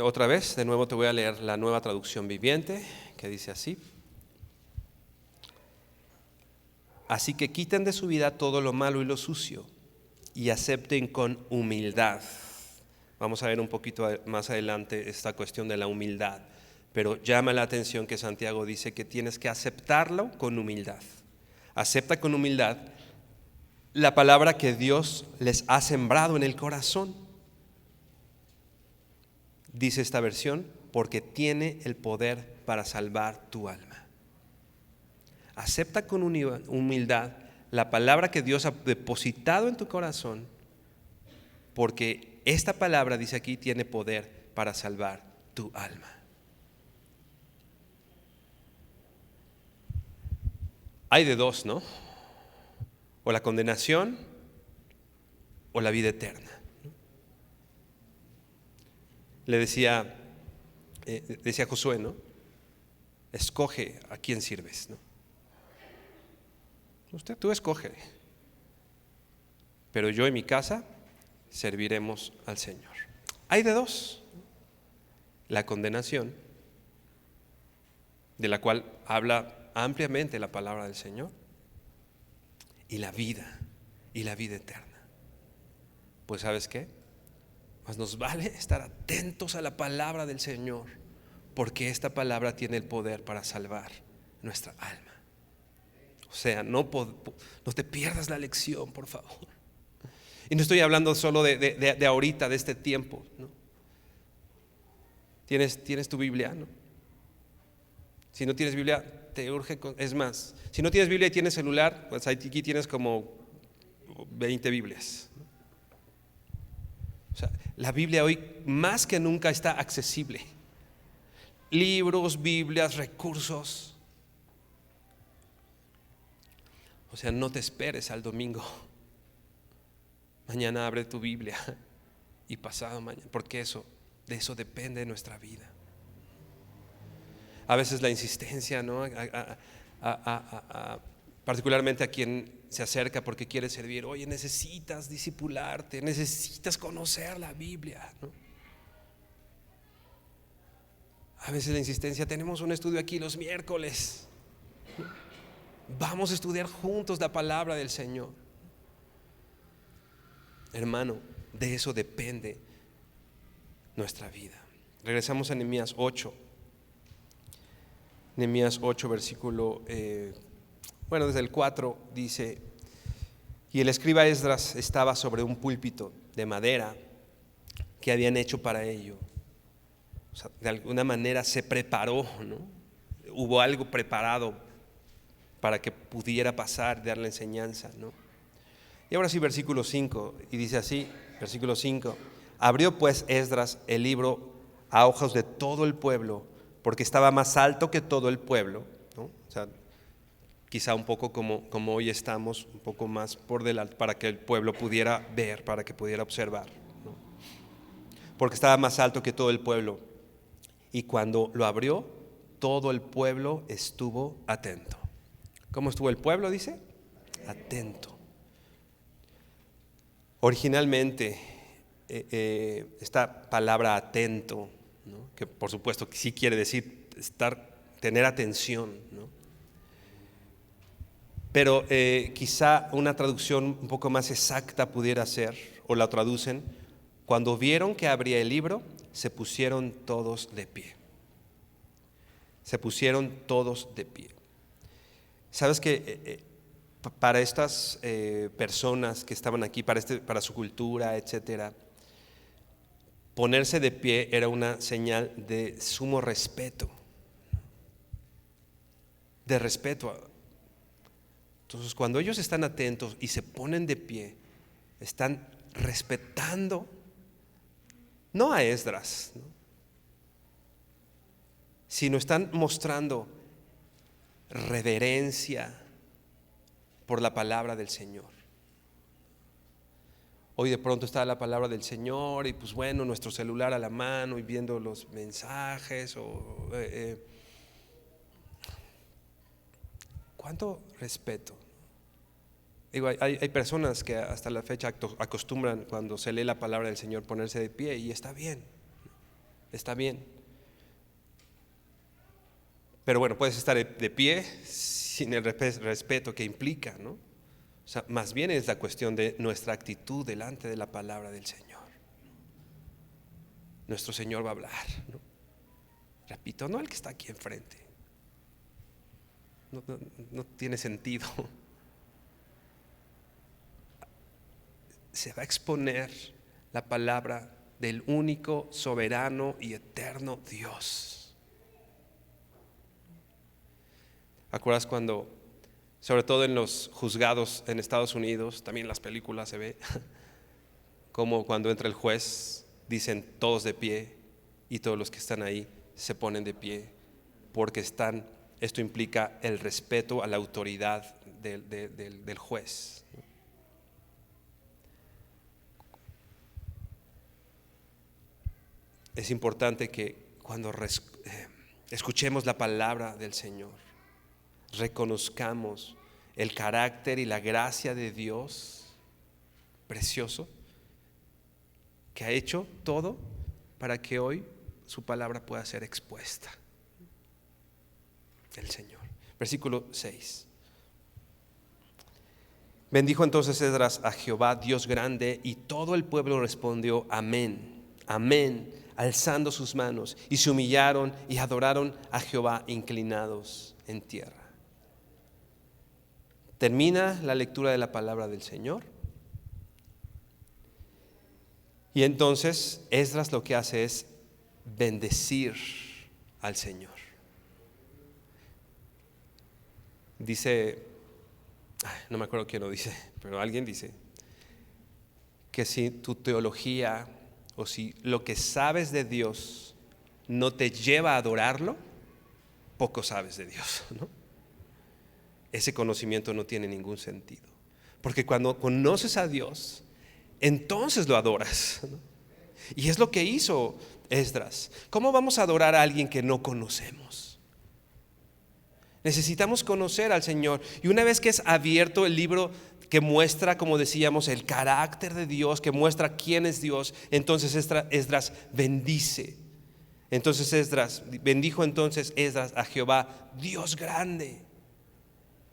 Otra vez, de nuevo te voy a leer la Nueva Traducción Viviente, que dice así: así que quiten de su vida todo lo malo y lo sucio y acepten con humildad. Vamos a ver un poquito más adelante esta cuestión de la humildad, pero llama la atención que Santiago dice que tienes que aceptarlo con humildad. Acepta con humildad la palabra que Dios les ha sembrado en el corazón. Dice esta versión: porque tiene el poder para salvar tu alma. Acepta con humildad la palabra que Dios ha depositado en tu corazón, porque esta palabra, dice aquí, tiene poder para salvar tu alma. Hay de dos, ¿no? O la condenación o la vida eterna. Le decía Josué, ¿no? Escoge a quién sirves, ¿no? Tú escoge. Pero yo y mi casa serviremos al Señor. Hay de dos: la condenación de la cual habla ampliamente la palabra del Señor, y la vida eterna. Pues ¿sabes qué? Pues nos vale estar atentos a la palabra del Señor, porque esta palabra tiene el poder para salvar nuestra alma. O sea, no te pierdas la lección, por favor. Y no estoy hablando solo de ahorita, de este tiempo, ¿no? ¿Tienes tu Biblia, no? Si no tienes Biblia, te urge. Es más, si no tienes Biblia y tienes celular, pues aquí tienes como 20 Biblias. O sea, la Biblia hoy más que nunca está accesible. Libros, Biblias, recursos. O sea, no te esperes al domingo. Mañana abre tu Biblia y pasado mañana, porque de eso depende nuestra vida. A veces la insistencia, ¿no? Particularmente a quien se acerca porque quiere servir. Oye, necesitas discipularte, necesitas conocer la Biblia, ¿no? A veces la insistencia, tenemos un estudio aquí los miércoles, vamos a estudiar juntos la palabra del Señor. Hermano, de eso depende nuestra vida. Regresamos a Nehemías 8. Nehemías 8, versículo, desde el 4 dice: y el escriba Esdras estaba sobre un púlpito de madera que habían hecho para ello. O sea, de alguna manera se preparó, ¿no? Hubo algo preparado para que pudiera pasar, dar la enseñanza, ¿no? Y ahora sí, versículo 5, y dice así, versículo 5: abrió pues Esdras el libro a ojos de todo el pueblo, porque estaba más alto que todo el pueblo, ¿no? O sea, quizá un poco como hoy estamos, un poco más por delante, para que el pueblo pudiera ver, para que pudiera observar, ¿no? Porque estaba más alto que todo el pueblo. Y cuando lo abrió, todo el pueblo estuvo atento. ¿Cómo estuvo el pueblo? Dice, atento. Originalmente, esta palabra atento, ¿no? Que por supuesto sí quiere decir tener atención, ¿no? Pero quizá una traducción un poco más exacta pudiera ser, o la traducen: cuando vieron que abría el libro, se pusieron todos de pie. Se pusieron todos de pie. ¿Sabes que para estas personas que estaban aquí, para su cultura, etcétera, ponerse de pie era una señal de sumo respeto? De respeto. Entonces, cuando ellos están atentos y se ponen de pie, están respetando no a Esdras, ¿no?, sino están mostrando reverencia por la palabra del Señor. Hoy de pronto está la palabra del Señor y pues bueno, nuestro celular a la mano y viendo los mensajes ¿cuánto respeto? Digo, hay personas que hasta la fecha acostumbran, cuando se lee la palabra del Señor, ponerse de pie, y está bien, está bien. Pero bueno, puedes estar de pie sin el respeto que implica, ¿no? O sea, más bien es la cuestión de nuestra actitud delante de la palabra del Señor. Nuestro Señor va a hablar, ¿no? Repito, no el que está aquí enfrente. No tiene sentido. Se va a exponer la palabra del único, soberano y eterno Dios. ¿Acuerdas cuando, sobre todo en los juzgados en Estados Unidos, también en las películas se ve, como cuando entra el juez, dicen todos de pie, y todos los que están ahí se ponen de pie, porque esto implica el respeto a la autoridad del juez. Es importante que cuando escuchemos la palabra del Señor, reconozcamos el carácter y la gracia de Dios precioso, que ha hecho todo para que hoy su palabra pueda ser expuesta. el Señor. Versículo 6. Bendijo entonces Esdras a Jehová, Dios grande, y todo el pueblo respondió: amén, amén, alzando sus manos, y se humillaron y adoraron a Jehová inclinados en tierra. Termina la lectura de la palabra del Señor. Y entonces Esdras lo que hace es bendecir al Señor. Dice, no me acuerdo quién lo dice, pero alguien dice que si tu teología o si lo que sabes de Dios no te lleva a adorarlo, poco sabes de Dios, ¿no? Ese conocimiento no tiene ningún sentido, porque cuando conoces a Dios, entonces lo adoras, ¿no? Y es lo que hizo Esdras. ¿Cómo vamos a adorar a alguien que no conocemos? Necesitamos conocer al Señor. Y una vez que es abierto el libro que muestra, como decíamos, el carácter de Dios, que muestra quién es Dios, entonces Esdras bendice. Entonces bendijo entonces Esdras a Jehová, Dios grande.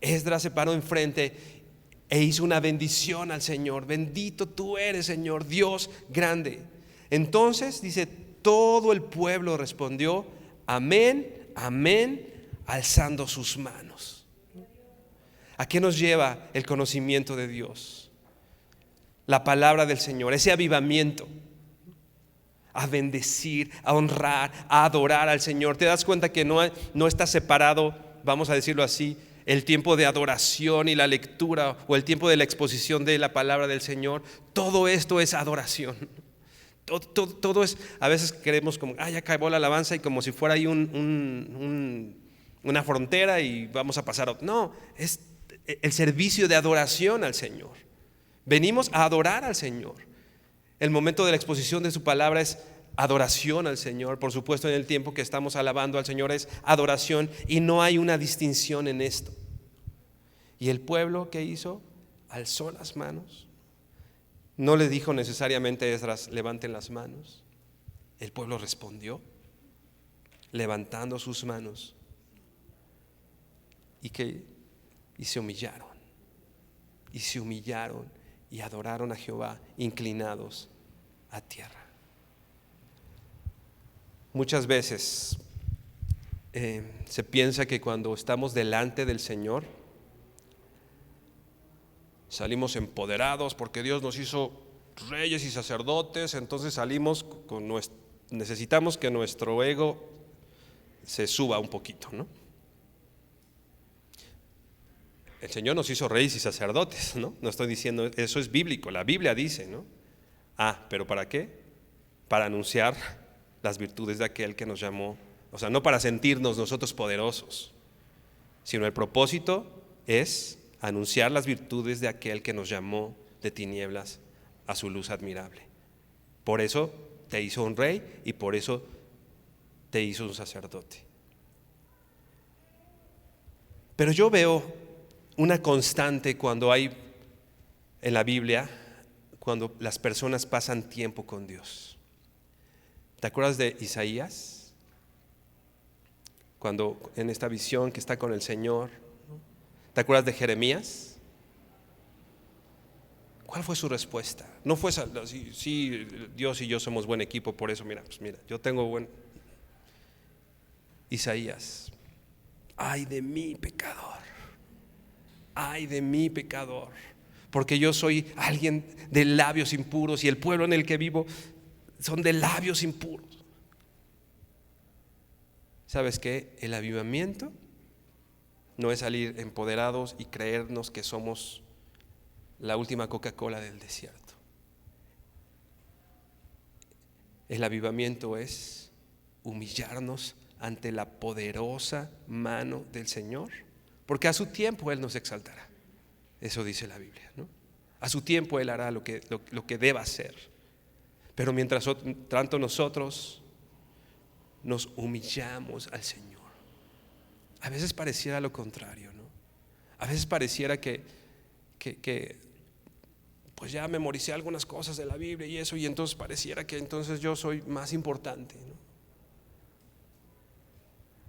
Esdras se paró enfrente e hizo una bendición al Señor. Bendito tú eres, Señor, Dios grande. Entonces dice, todo el pueblo respondió: amén, amén, alzando sus manos. ¿A qué nos lleva el conocimiento de Dios? La palabra del Señor, ese avivamiento, a bendecir, a honrar, a adorar al Señor. ¿Te das cuenta que no está separado, vamos a decirlo así, el tiempo de adoración y la lectura o el tiempo de la exposición de la palabra del Señor? Todo esto es adoración. Todo es, a veces queremos como, ya acabó la alabanza, y como si fuera ahí una frontera y vamos a pasar. No, es el servicio de adoración al Señor. Venimos a adorar al Señor. El momento de la exposición de su palabra es adoración al Señor. Por supuesto, en el tiempo que estamos alabando al Señor es adoración, y no hay una distinción en esto. Y el pueblo, ¿qué hizo? Alzó las manos. No le dijo necesariamente a Esdras: levanten las manos. El pueblo respondió levantando sus manos. Y se humillaron. Y se humillaron y adoraron a Jehová inclinados a tierra. Muchas veces se piensa que cuando estamos delante del Señor salimos empoderados porque Dios nos hizo reyes y sacerdotes. Entonces salimos necesitamos que nuestro ego se suba un poquito, ¿no? El Señor nos hizo reyes y sacerdotes, ¿no? No estoy diciendo, eso es bíblico, la Biblia dice, ¿no? ¿Pero para qué? Para anunciar las virtudes de aquel que nos llamó. O sea, no para sentirnos nosotros poderosos, sino el propósito es anunciar las virtudes de aquel que nos llamó de tinieblas a su luz admirable. Por eso te hizo un rey y por eso te hizo un sacerdote. Pero yo veo una constante cuando hay en la Biblia, cuando las personas pasan tiempo con Dios. ¿Te acuerdas de Isaías? Cuando en esta visión que está con el Señor. ¿Te acuerdas de Jeremías? ¿Cuál fue su respuesta? No fue, sí, Dios y yo somos buen equipo, por eso mira, yo tengo buen. Isaías: ay de mí, pecador, ay de mí, pecador, porque yo soy alguien de labios impuros y el pueblo en el que vivo son de labios impuros. ¿Sabes qué? El avivamiento no es salir empoderados y creernos que somos la última Coca-Cola del desierto. El avivamiento es humillarnos ante la poderosa mano del Señor, porque a su tiempo Él nos exaltará. Eso dice la Biblia, ¿no? A su tiempo Él hará lo que deba hacer. Pero mientras tanto nosotros nos humillamos al Señor. A veces pareciera lo contrario, ¿no? A veces pareciera que pues ya memoricé algunas cosas de la Biblia y eso, y entonces pareciera que entonces yo soy más importante, ¿no?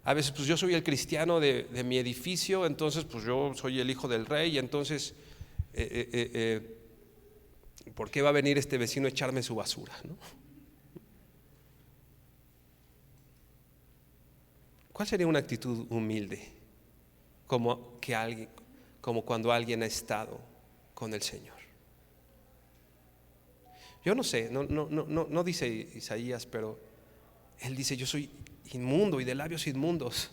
A veces pues yo soy el cristiano de mi edificio, entonces pues yo soy el hijo del rey y entonces ¿por qué va a venir este vecino a echarme su basura, ¿no? ¿Cuál sería una actitud humilde? Como cuando alguien ha estado con el Señor. Yo no sé, no dice Isaías, pero él dice: yo soy inmundo y de labios inmundos.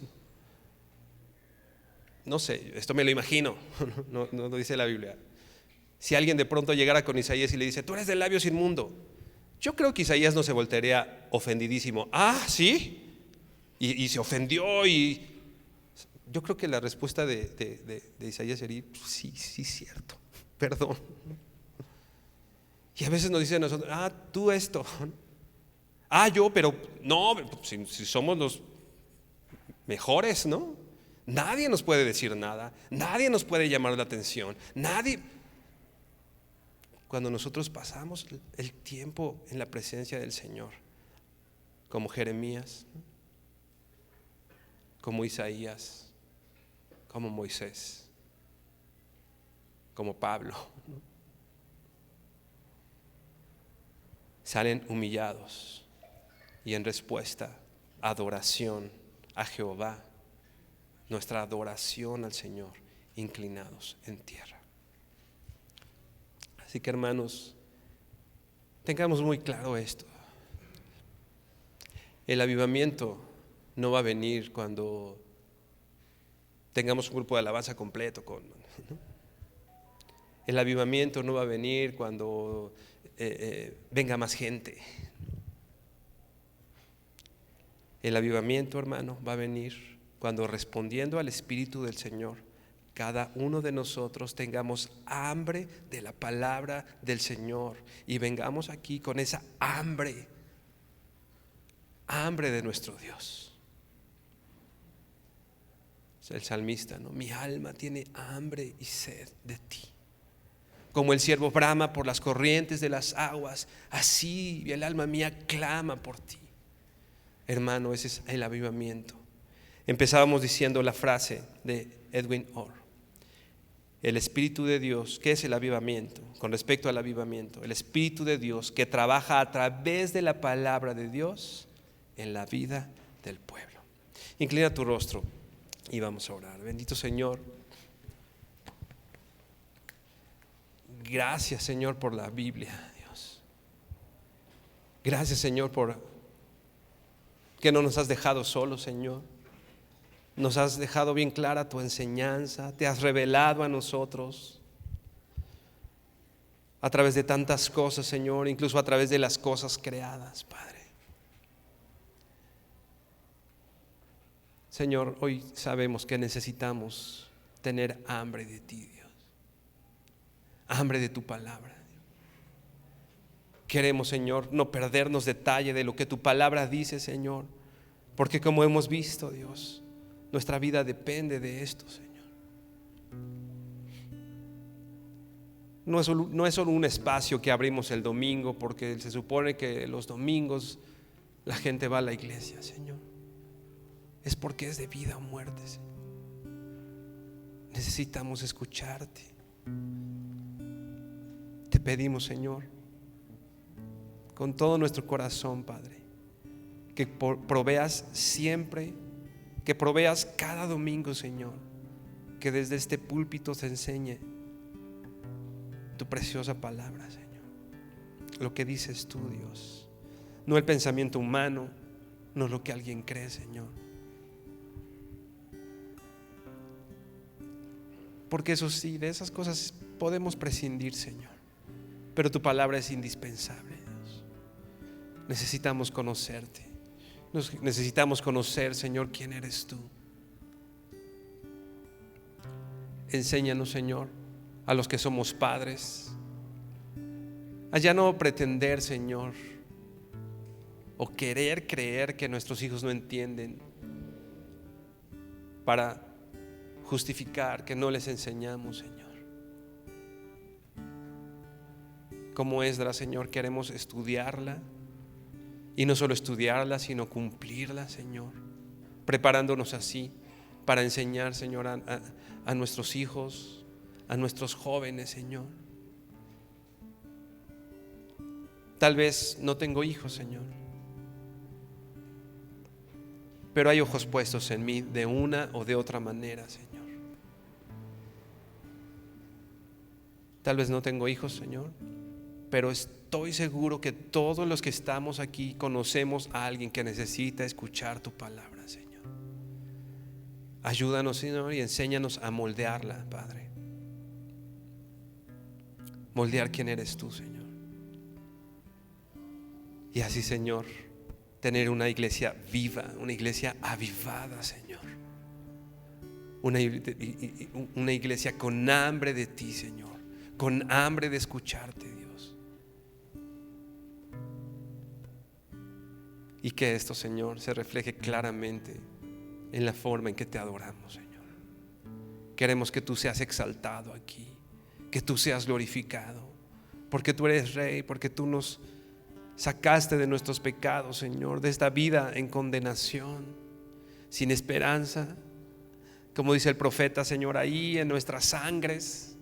No sé, esto me lo imagino, no lo dice la Biblia. Si alguien de pronto llegara con Isaías y le dice: tú eres de labios inmundo, yo creo que Isaías no se voltearía ofendidísimo. Ah, sí, y se ofendió. Y yo creo que la respuesta de Isaías sería: sí, cierto, perdón. Y a veces nos dicen a nosotros: ah, tú esto, yo, pero no, si somos los mejores, ¿no? Nadie nos puede decir nada, nadie nos puede llamar la atención, nadie. Cuando nosotros pasamos el tiempo en la presencia del Señor, como Jeremías, como Isaías, como Moisés, como Pablo, salen humillados y en respuesta, adoración a Jehová, nuestra adoración al Señor, inclinados en tierra. Así que, hermanos, tengamos muy claro esto: el avivamiento no va a venir cuando tengamos un grupo de alabanza completo, ¿no? El avivamiento no va a venir cuando venga más gente. El avivamiento, hermano, va a venir cuando, respondiendo al Espíritu del Señor, cada uno de nosotros tengamos hambre de la palabra del Señor y vengamos aquí con esa hambre de nuestro Dios. El salmista, ¿no? Mi alma tiene hambre y sed de ti. Como el siervo brama por las corrientes de las aguas, así el alma mía clama por ti. Hermano, ese es el avivamiento. Empezábamos diciendo la frase de Edwin Orr: el Espíritu de Dios. ¿Qué es el avivamiento? Con respecto al avivamiento, el Espíritu de Dios que trabaja a través de la palabra de Dios en la vida del pueblo. Inclina tu rostro y vamos a orar. Bendito Señor, gracias, Señor, por la Biblia, Dios. Gracias, Señor, por que no nos has dejado solos, Señor. Nos has dejado bien clara tu enseñanza, te has revelado a nosotros a través de tantas cosas, Señor, incluso a través de las cosas creadas, Padre. Señor, hoy sabemos que necesitamos tener hambre de ti, Dios, hambre de tu palabra. Queremos, Señor, no perdernos detalle de lo que tu palabra dice, Señor, porque como hemos visto, Dios, nuestra vida depende de esto, Señor. No es solo un espacio que abrimos el domingo, porque se supone que los domingos la gente va a la iglesia, Señor. Es porque es de vida o muerte, Señor. Necesitamos escucharte. Te pedimos, Señor, con todo nuestro corazón, Padre, que proveas siempre, que proveas cada domingo, Señor, que desde este púlpito se enseñe tu preciosa palabra, Señor, lo que dices tú, Dios, no el pensamiento humano, no lo que alguien cree, Señor, porque eso sí, de esas cosas podemos prescindir, Señor, pero tu palabra es indispensable, Dios. Necesitamos conocerte, necesitamos conocer, Señor, quién eres tú. Enséñanos, Señor, a los que somos padres, a ya no pretender, Señor, o querer creer que nuestros hijos no entienden para justificar que no les enseñamos, Señor. Como Esdras, Señor, queremos estudiarla, y no solo estudiarla, sino cumplirla, Señor. preparándonos así para enseñar, Señor, a nuestros hijos, a nuestros jóvenes, Señor. Tal vez no tengo hijos, Señor, pero hay ojos puestos en mí de una o de otra manera, Señor. Tal vez no tengo hijos, Señor, pero estoy seguro que todos los que estamos aquí conocemos a alguien que necesita escuchar tu palabra, Señor. Ayúdanos, Señor, y enséñanos a moldearla, Padre. Moldear quién eres tú, Señor. Y así, Señor, tener una iglesia viva, una iglesia avivada, Señor. Una iglesia con hambre de ti, Señor, con hambre de escucharte, Dios. Y que esto, Señor, se refleje claramente en la forma en que te adoramos, Señor. Queremos que tú seas exaltado aquí, que tú seas glorificado, porque tú eres Rey, porque tú nos sacaste de nuestros pecados, Señor, de esta vida en condenación, sin esperanza, como dice el profeta, Señor, ahí en nuestras sangres.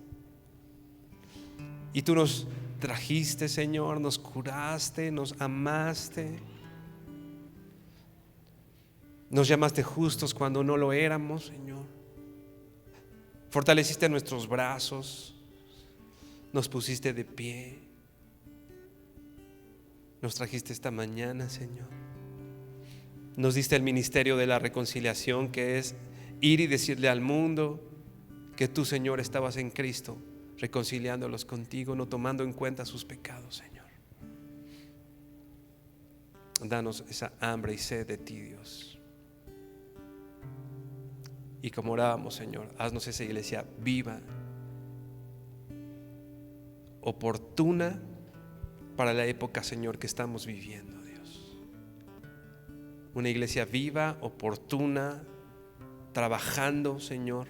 Y tú nos trajiste, Señor, nos curaste, nos amaste, nos llamaste justos cuando no lo éramos, Señor. Fortaleciste nuestros brazos, nos pusiste de pie. Nos trajiste esta mañana, Señor. Nos diste el ministerio de la reconciliación, que es ir y decirle al mundo que tú, Señor, estabas en Cristo, reconciliándolos contigo, no tomando en cuenta sus pecados, Señor. Danos esa hambre y sed de ti, Dios. Y como orábamos, Señor, haznos esa iglesia viva, oportuna para la época, Señor, que estamos viviendo, Dios. Una iglesia viva, oportuna, trabajando, Señor.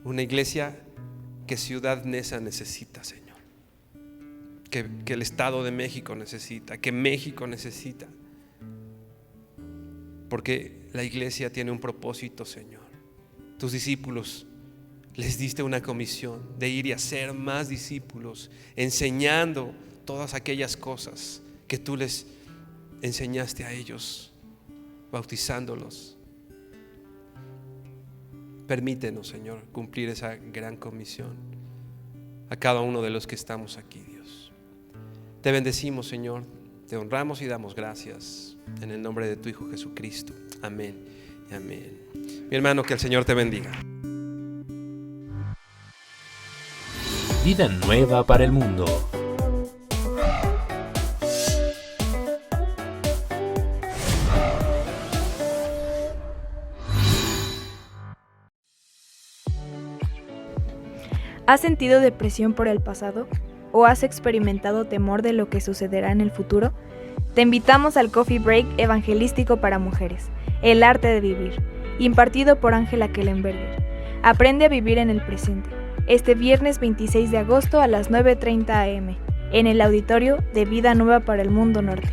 Una iglesia que Ciudad Neza necesita, Señor. Que el Estado de México necesita, que México necesita. Porque la iglesia tiene un propósito, Señor. Tus discípulos les diste una comisión de ir y hacer más discípulos, enseñando todas aquellas cosas que tú les enseñaste a ellos, bautizándolos. Permítenos, Señor, cumplir esa gran comisión a cada uno de los que estamos aquí, Dios. Te bendecimos, Señor, te honramos y damos gracias en el nombre de tu Hijo Jesucristo. Amén y amén. Mi hermano, que el Señor te bendiga. Vida nueva para el mundo. ¿Has sentido depresión por el pasado? ¿O has experimentado temor de lo que sucederá en el futuro? Te invitamos al Coffee Break Evangelístico para Mujeres, el arte de vivir, impartido por Ángela Kellenberger. Aprende a vivir en el presente, este viernes 26 de agosto a las 9:30 am, en el auditorio de Vida Nueva para el Mundo Norte.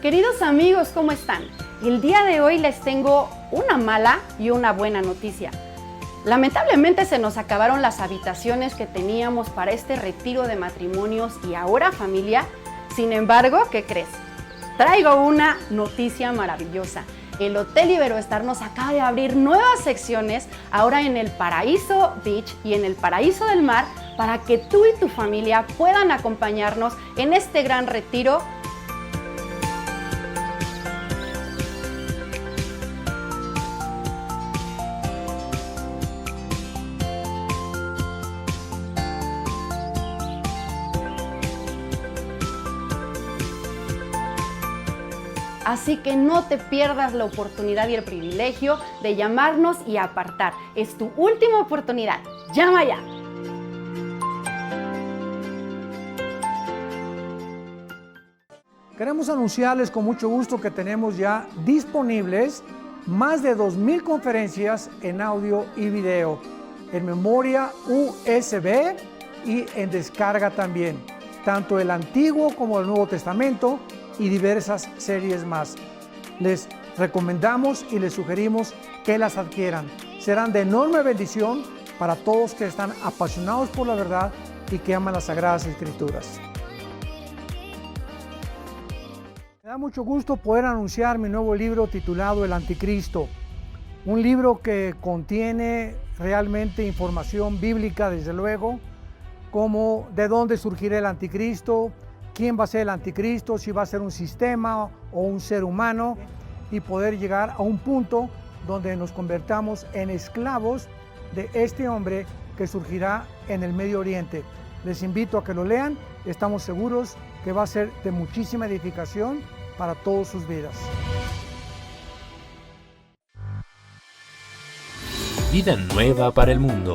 Queridos amigos, ¿cómo están? El día de hoy les tengo una mala y una buena noticia. Lamentablemente se nos acabaron las habitaciones que teníamos para este retiro de matrimonios y ahora familia. Sin embargo, ¿qué crees? Traigo una noticia maravillosa. El Hotel Iberoestar nos acaba de abrir nuevas secciones ahora en el Paraíso Beach y en el Paraíso del Mar para que tú y tu familia puedan acompañarnos en este gran retiro. Así que no te pierdas la oportunidad y el privilegio de llamarnos y apartar. Es tu última oportunidad. ¡Llama ya! Queremos anunciarles con mucho gusto que tenemos ya disponibles más de 2,000 conferencias en audio y video, en memoria USB y en descarga también, tanto el Antiguo como el Nuevo Testamento, y diversas series más. Les recomendamos y les sugerimos que las adquieran. Serán de enorme bendición para todos que están apasionados por la verdad y que aman las Sagradas Escrituras. Me da mucho gusto poder anunciar mi nuevo libro titulado El Anticristo. Un libro que contiene realmente información bíblica, desde luego, como de dónde surgirá el anticristo, quién va a ser el anticristo, si va a ser un sistema o un ser humano, y poder llegar a un punto donde nos convertamos en esclavos de este hombre que surgirá en el Medio Oriente. Les invito a que lo lean, estamos seguros que va a ser de muchísima edificación para todas sus vidas. Vida nueva para el mundo.